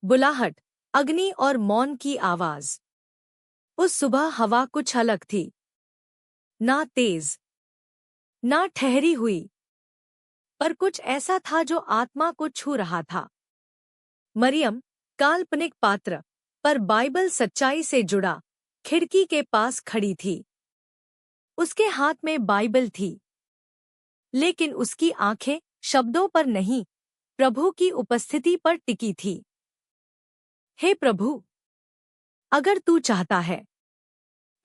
बुलाहट, अग्नि और मौन की आवाज। उस सुबह हवा कुछ अलग थी, ना तेज, ना ठहरी हुई, पर कुछ ऐसा था जो आत्मा को छू रहा था। मरियम, काल्पनिक पात्र, पर बाइबल सच्चाई से जुड़ा, खिड़की के पास खड़ी थी। उसके हाथ में बाइबल थी, लेकिन उसकी आंखें शब्दों पर नहीं, प्रभु की उपस्थिति पर टिकी थी। हे प्रभु, अगर तू चाहता है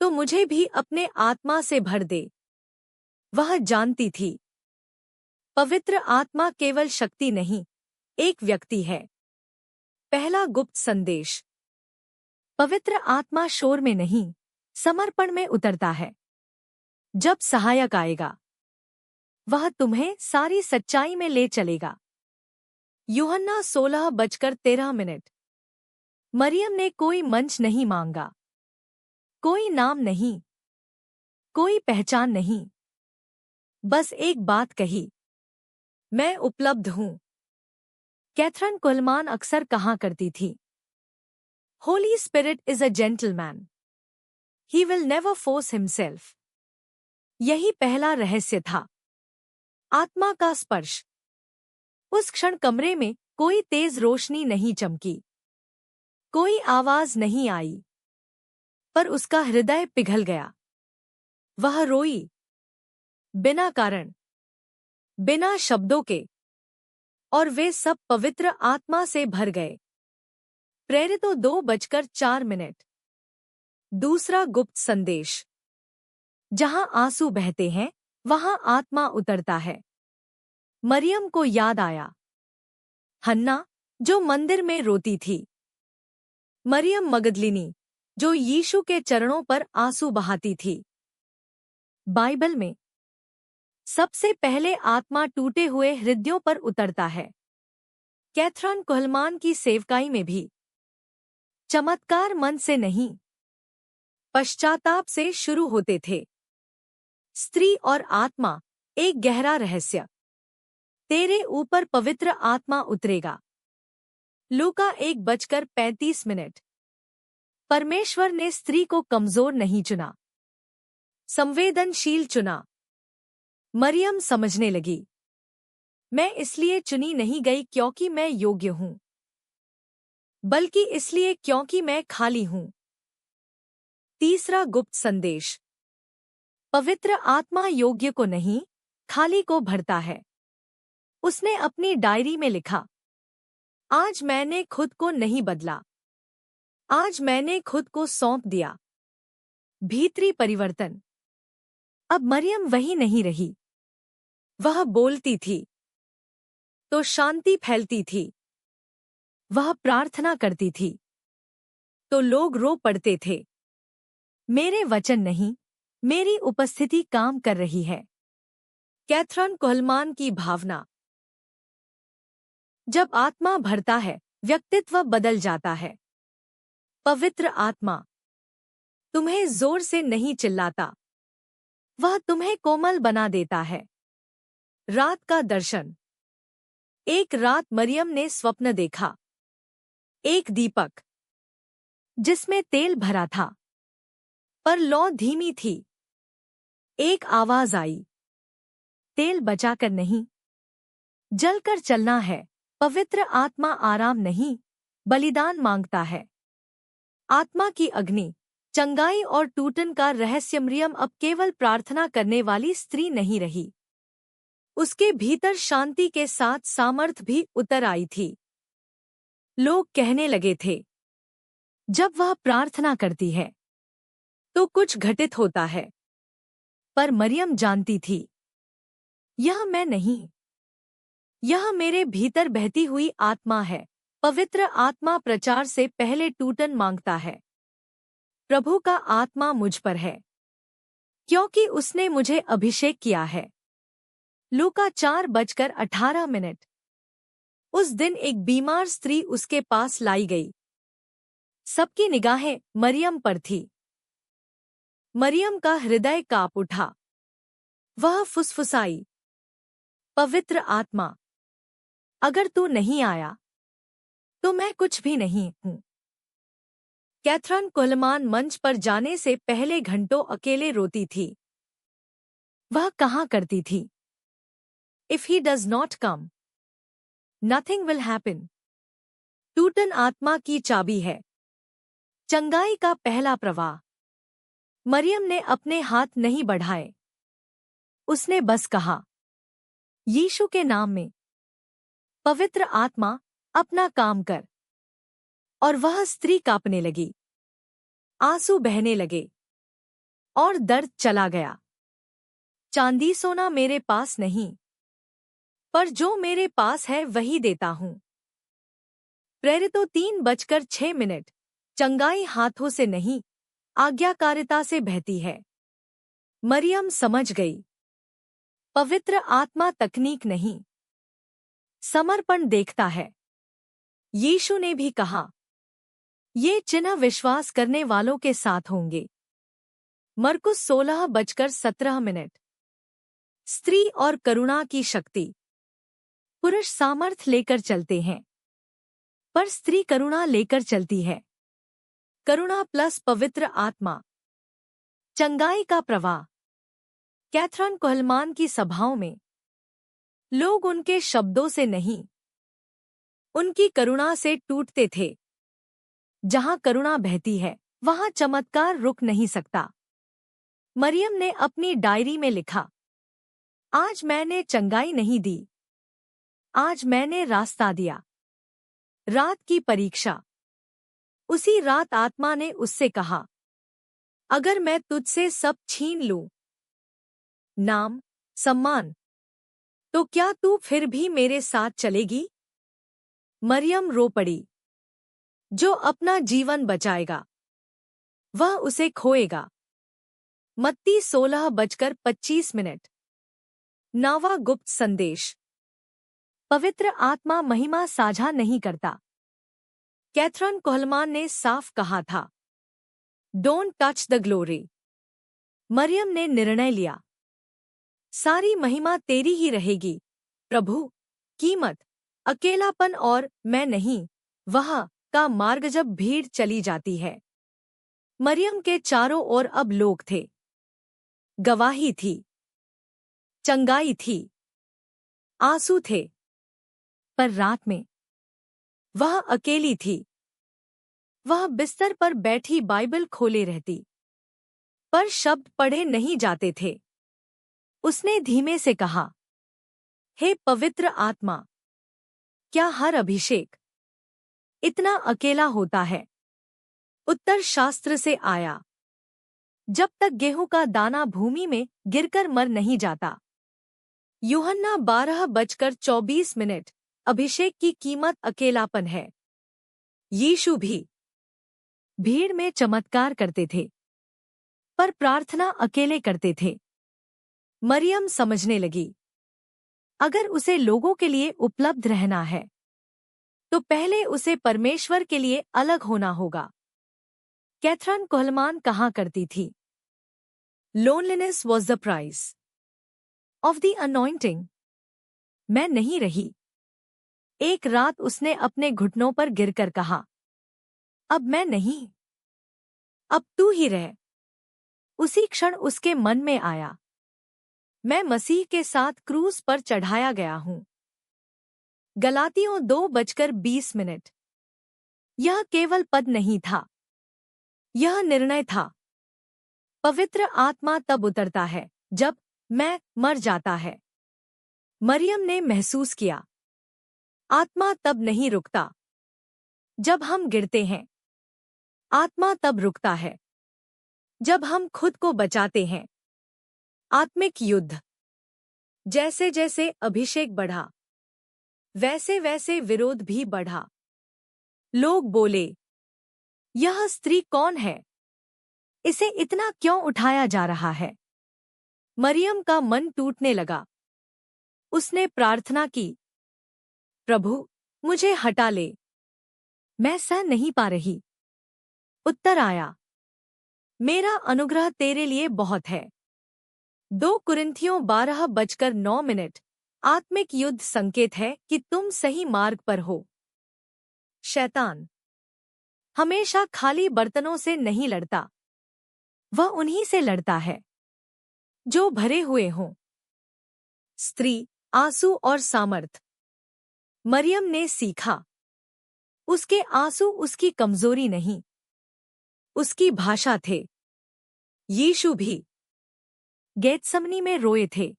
तो मुझे भी अपने आत्मा से भर दे। वह जानती थी, पवित्र आत्मा केवल शक्ति नहीं, एक व्यक्ति है। पहला गुप्त संदेश। पवित्र आत्मा शोर में नहीं, समर्पण में उतरता है। जब सहायक आएगा, वह तुम्हें सारी सच्चाई में ले चलेगा। यूहन्ना 16:13। मरियम ने कोई मंच नहीं मांगा, कोई नाम नहीं, कोई पहचान नहीं, बस एक बात कही, मैं उपलब्ध हूँ। कैथरीन कुहलमान अक्सर कहा करती थी, Holi spirit is a gentleman, he will never force himself. यही पहला रहस्य था, आत्मा का स्पर्श। उस क्षण कमरे में कोई तेज रोशनी नहीं चमकी, कोई आवाज नहीं आई, पर उसका हृदय पिघल गया। वह रोई, बिना कारण, बिना शब्दों के, और वे सब पवित्र आत्मा से भर गए। प्रेरितों 2:04। दूसरा गुप्त संदेश। जहां आंसू बहते हैं, वहां आत्मा उतरता है। मरियम को याद आया, हन्ना, जो मंदिर में रोती थी। मरियम मगदलिनी, जो यीशु के चरणों पर आंसू बहाती थी। बाइबल में सबसे पहले आत्मा टूटे हुए हृदयों पर उतरता है। कैथरीन कुहलमान की सेवकाई में भी चमत्कार मन से नहीं, पश्चाताप से शुरू होते थे। स्त्री और आत्मा, एक गहरा रहस्य। तेरे ऊपर पवित्र आत्मा उतरेगा। लूका 1:35। परमेश्वर ने स्त्री को कमजोर नहीं चुना, संवेदनशील चुना। मरियम समझने लगी, मैं इसलिए चुनी नहीं गई क्योंकि मैं योग्य हूं, बल्कि इसलिए क्योंकि मैं खाली हूं। तीसरा गुप्त संदेश। पवित्र आत्मा योग्य को नहीं, खाली को भरता है। उसने अपनी डायरी में लिखा, आज मैंने खुद को नहीं बदला, आज मैंने खुद को सौंप दिया। भीतरी परिवर्तन। अब मरियम वही नहीं रही। वह बोलती थी तो शांति फैलती थी, वह प्रार्थना करती थी तो लोग रो पड़ते थे। मेरे वचन नहीं, मेरी उपस्थिति काम कर रही है। कैथरीन कुहलमान की भावना। जब आत्मा भरता है, व्यक्तित्व बदल जाता है। पवित्र आत्मा तुम्हें जोर से नहीं चिल्लाता, वह तुम्हें कोमल बना देता है। रात का दर्शन। एक रात मरियम ने स्वप्न देखा, एक दीपक जिसमें तेल भरा था, पर लौ धीमी थी। एक आवाज आई, तेल बचाकर नहीं, जलकर चलना है। पवित्र आत्मा आराम नहीं, बलिदान मांगता है। आत्मा की अग्नि, चंगाई और टूटन का रहस्य। मरियम अब केवल प्रार्थना करने वाली स्त्री नहीं रही, उसके भीतर शांति के साथ सामर्थ्य भी उतर आई थी। लोग कहने लगे थे, जब वह प्रार्थना करती है तो कुछ घटित होता है। पर मरियम जानती थी, यह मैं नहीं, यह मेरे भीतर बहती हुई आत्मा है। पवित्र आत्मा प्रचार से पहले टूटन मांगता है। प्रभु का आत्मा मुझ पर है, क्योंकि उसने मुझे अभिषेक किया है। लूका 4:18। उस दिन एक बीमार स्त्री उसके पास लाई गई। सबकी निगाहें मरियम पर थी। मरियम का हृदय कांप उठा। वह फुसफुसाई, पवित्र आत्मा, अगर तू नहीं आया तो मैं कुछ भी नहीं हूँ। कैथरीन कोहलमान मंच पर जाने से पहले घंटों अकेले रोती थी। वह कहा करती थी, if he does not come, nothing will happen. टूटन आत्मा की चाबी है। चंगाई का पहला प्रवाह। मरियम ने अपने हाथ नहीं बढ़ाए। उसने बस कहा, यीशु के नाम में, पवित्र आत्मा, अपना काम कर। और वह स्त्री कांपने लगी। आंसू बहने लगे और दर्द चला गया। चांदी सोना मेरे पास नहीं, पर जो मेरे पास है वही देता हूं। प्रेरितों 3:06। चंगाई हाथों से नहीं, आज्ञाकारिता से बहती है। मरियम समझ गई। पवित्र आत्मा तकनीक नहीं, समर्पण देखता है। यीशु ने भी कहा, ये चिन्ह विश्वास करने वालों के साथ होंगे। मरकुस 16:17। स्त्री और करुणा की शक्ति। पुरुष सामर्थ लेकर चलते हैं, पर स्त्री करुणा लेकर चलती है। करुणा प्लस पवित्र आत्मा। चंगाई का प्रवाह। कैथरीन कोहलमान की सभाओं में लोग उनके शब्दों से नहीं, उनकी करुणा से टूटते थे। जहां करुणा बहती है, वहां चमत्कार रुक नहीं सकता। मरियम ने अपनी डायरी में लिखा, आज मैंने चंगाई नहीं दी, आज मैंने रास्ता दिया। रात की परीक्षा। उसी रात आत्मा ने उससे कहा, अगर मैं तुझसे सब छीन लूं, नाम, सम्मान, तो क्या तू फिर भी मेरे साथ चलेगी? मरियम रो पड़ी। जो अपना जीवन बचाएगा, वह उसे खोएगा। मत्ती 16:25। नावा गुप्त संदेश। पवित्र आत्मा महिमा साझा नहीं करता। कैथरीन कोहलमान ने साफ कहा था, don't touch the glory. Mariam ने निर्णय लिया, सारी महिमा तेरी ही रहेगी प्रभु। कीमत, अकेलापन और मैं नहीं, वह का मार्ग। जब भीड़ चली जाती है, मरियम के चारों ओर अब लोग थे। गवाही थी, चंगाई थी, आंसू थे, पर रात में वह अकेली थी। वह बिस्तर पर बैठी बाइबल खोले रहती, पर शब्द पढ़े नहीं जाते थे। उसने धीमे से कहा, हे पवित्र आत्मा, क्या हर अभिषेक इतना अकेला होता है? उत्तर शास्त्र से आया, जब तक गेहूं का दाना भूमि में गिरकर मर नहीं जाता। यूहन्ना 12:24। अभिषेक की कीमत अकेलापन है। यीशु भी भीड़ में चमत्कार करते थे, पर प्रार्थना अकेले करते थे। मरियम समझने लगी, अगर उसे लोगों के लिए उपलब्ध रहना है, तो पहले उसे परमेश्वर के लिए अलग होना होगा। कैथरीन कोहलमान कहा करती थी, loneliness was the price of the anointing. मैं नहीं रही। एक रात उसने अपने घुटनों पर गिरकर कहा, अब मैं नहीं, अब तू ही रह। उसी क्षण उसके मन में आया, मैं मसीह के साथ क्रूस पर चढ़ाया गया हूं। गलातियों 2:20। यह केवल पद नहीं था, यह निर्णय था। पवित्र आत्मा तब उतरता है जब मैं मर जाता है। मरियम ने महसूस किया, आत्मा तब नहीं रुकता जब हम गिरते हैं। आत्मा तब रुकता है जब हम खुद को बचाते हैं। आत्मिक युद्ध। जैसे जैसे अभिषेक बढ़ा, वैसे वैसे विरोध भी बढ़ा। लोग बोले, यह स्त्री कौन है? इसे इतना क्यों उठाया जा रहा है? मरियम का मन टूटने लगा। उसने प्रार्थना की, प्रभु, मुझे हटा ले, मैं सह नहीं पा रही। उत्तर आया, मेरा अनुग्रह तेरे लिए बहुत है। 2 कुरिन्थियों 12:9। आत्मिक युद्ध संकेत है कि तुम सही मार्ग पर हो। शैतान हमेशा खाली बर्तनों से नहीं लड़ता, वह उन्हीं से लड़ता है जो भरे हुए हों। स्त्री, आंसू और सामर्थ। मरियम ने सीखा, उसके आंसू उसकी कमजोरी नहीं, उसकी भाषा थे। यीशु भी गेत्समनी में रोए थे,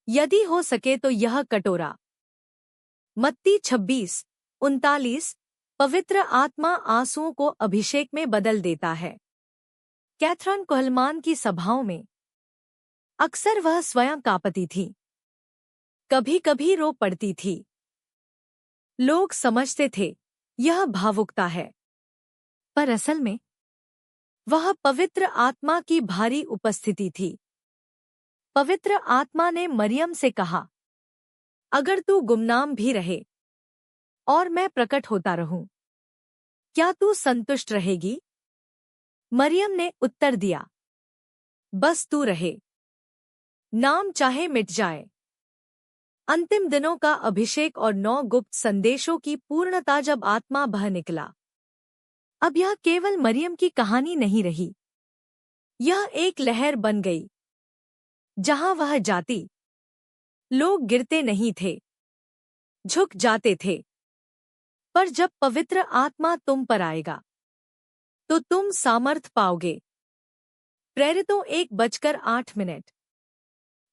यदि हो सके तो यह कटोरा। मत्ती 26:39। पवित्र आत्मा आंसुओं को अभिषेक में बदल देता है। कैथरीन कोहलमान की सभाओं में अक्सर वह स्वयं कांपती थी, कभी कभी रो पड़ती थी। लोग समझते थे यह भावुकता है, पर असल में वह पवित्र आत्मा की भारी उपस्थिति थी। पवित्र आत्मा ने मरियम से कहा, अगर तू गुमनाम भी रहे और मैं प्रकट होता रहूं, क्या तू संतुष्ट रहेगी? मरियम ने उत्तर दिया, बस तू रहे, नाम चाहे मिट जाए। अंतिम दिनों का अभिषेक और 9 गुप्त संदेशों की पूर्णता जब आत्मा बह निकला। अब यह केवल मरियम की कहानी नहीं रही, यह एक लहर बन गई। जहां वह जाती, लोग गिरते नहीं थे, झुक जाते थे। पर जब पवित्र आत्मा तुम पर आएगा, तो तुम सामर्थ पाओगे। प्रेरितों 1:08।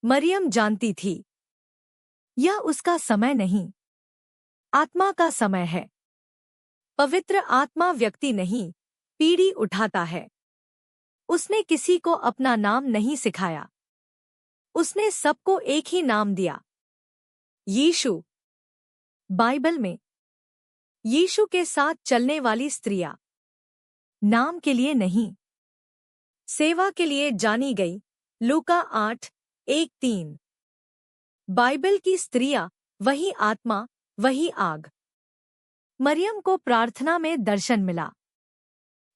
मरियम जानती थी, यह उसका समय नहीं, आत्मा का समय है। पवित्र आत्मा व्यक्ति नहीं, पीढ़ी उठाता है। उसने किसी को अपना नाम नहीं सिखाया, उसने सबको एक ही नाम दिया, यीशु। बाइबल में यीशु के साथ चलने वाली स्त्रियां नाम के लिए नहीं, सेवा के लिए जानी गई। लूका 8:1-3। बाइबल की स्त्रियां वही आत्मा, वही आग। मरियम को प्रार्थना में दर्शन मिला।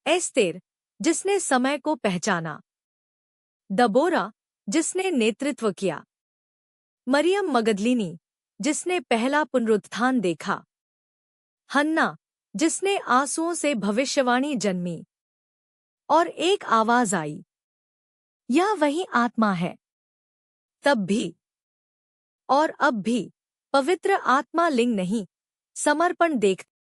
एस्तेर, जिसने समय को पहचाना। दबोरा, जिसने नेतृत्व किया। मरियम मगदलिनी, जिसने पहला पुनरुत्थान देखा। हन्ना, जिसने आंसुओं से भविष्यवाणी जन्मी। और एक आवाज आई, यह वही आत्मा है। तब भी और अब भी पवित्र आत्मा लिंग नहीं, समर्पण देखता